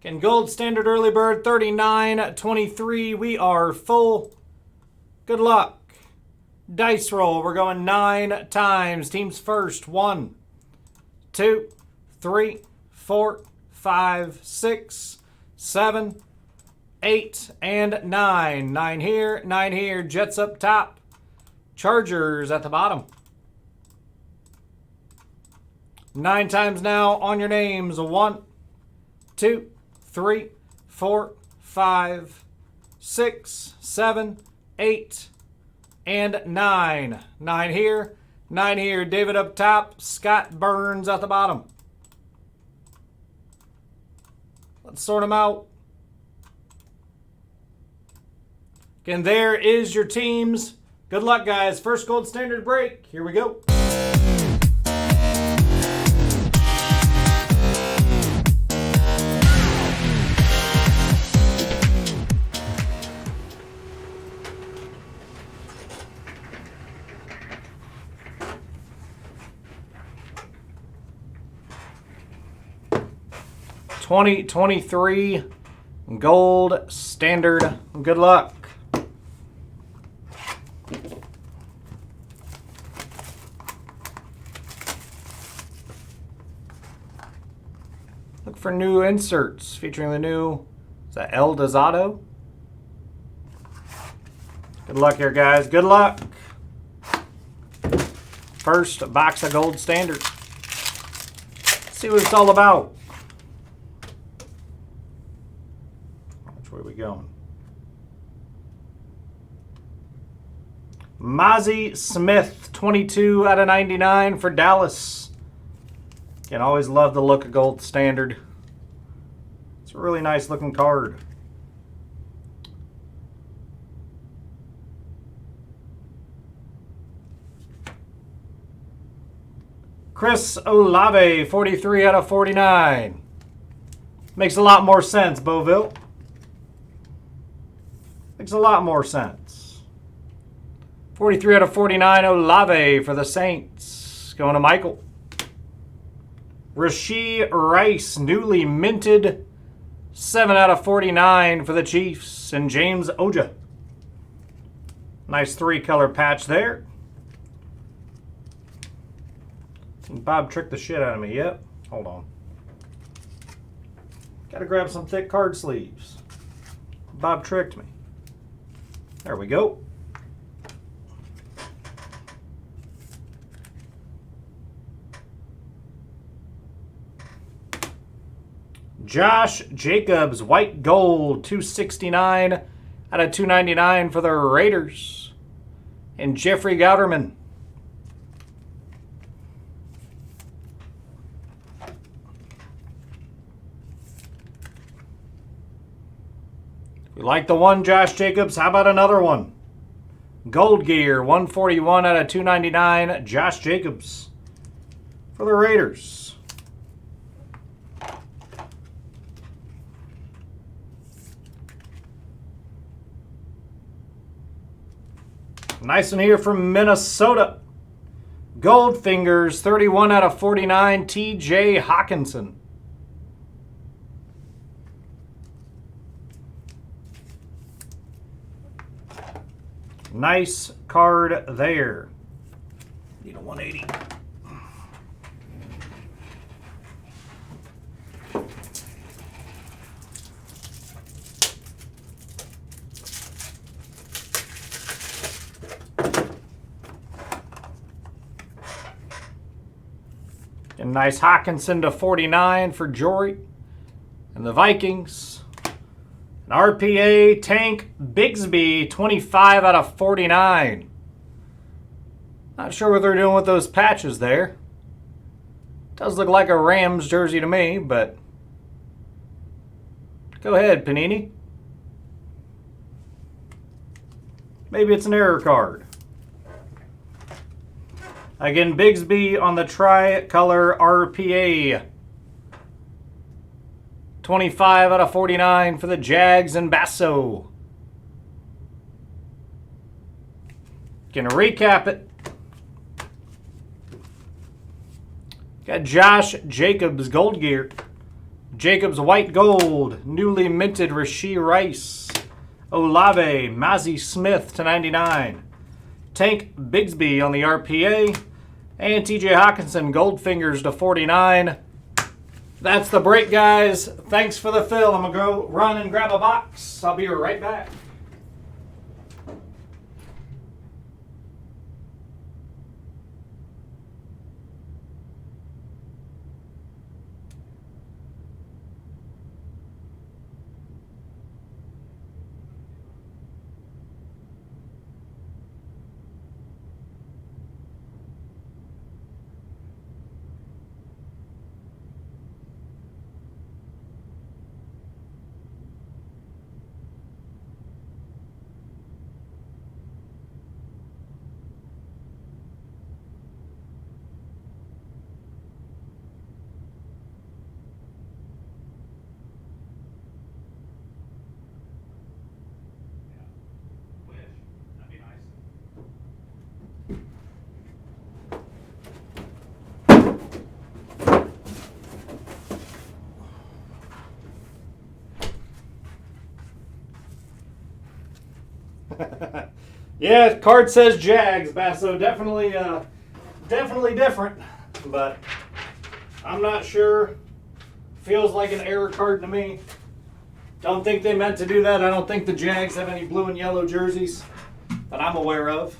And gold standard early bird 39.23. We are full. Good luck. Dice roll. We're going 9 times. Teams first. 1, 2, 3, 4, 5, 6, 7, 8, and 9. 9 here, 9 here. Jets up top. Chargers at the bottom. 9 times now on your names. 1, 2, 3, 4, 5, 6, 7, 8, and 9. 9 here, 9 here. David up top. Scott Burns at the bottom. Let's sort them out. Again, there is your teams. Good luck, guys. First gold standard break. Here we go. $20.23 gold standard. Good luck. Look for new inserts featuring the new, is that El Dosado? Good luck here, guys. Good luck. First box of gold standard. Let's see what it's all about. Which way are we going? Mozzie Smith, 22 out of 99 for Dallas. Can always love the look of gold standard. It's a really nice looking card. Chris Olave, 43 out of 49. Makes a lot more sense, Beauville. Makes a lot more sense. 43 out of 49, Olave for the Saints. Going to Michael. Rashee Rice, newly minted, 7 out of 49 for the Chiefs. And James Oja. Nice 3-color patch there. Bob tricked the shit out of me. Yep. Hold on. Gotta grab some thick card sleeves. Bob tricked me. There we go. Josh Jacobs, white gold, 269 out of 299 for the Raiders. And Jeffrey Gouderman. We like the one, Josh Jacobs. How about another one? Gold Gear, 141 out of 299, Josh Jacobs for the Raiders. Nice one here from Minnesota. Goldfingers, 31 out of 49, T.J. Hawkinson. Nice card there. Need a 180. And nice Hawkinson to 49 for Jory and the Vikings. An RPA Tank Bigsby, 25 out of 49. Not sure what they're doing with those patches there. Does look like a Rams jersey to me, but go ahead, Panini. Maybe it's an error card. Again, Bigsby on the tri-color RPA. 25 out of 49 for the Jags and Basso. Gonna recap it. Got Josh Jacobs, Gold Gear. Jacobs White Gold, newly minted Rashee Rice. Olave, Mazi Smith /99. Tank Bigsby on the RPA. And TJ Hawkinson, Goldfingers /49. That's the break, guys. Thanks for the fill. I'm going to go run and grab a box. I'll be right back. Yeah, card says Jags, Basso. Definitely different, but I'm not sure. Feels like an error card to me. Don't think they meant to do that. I don't think the Jags have any blue and yellow jerseys that I'm aware of.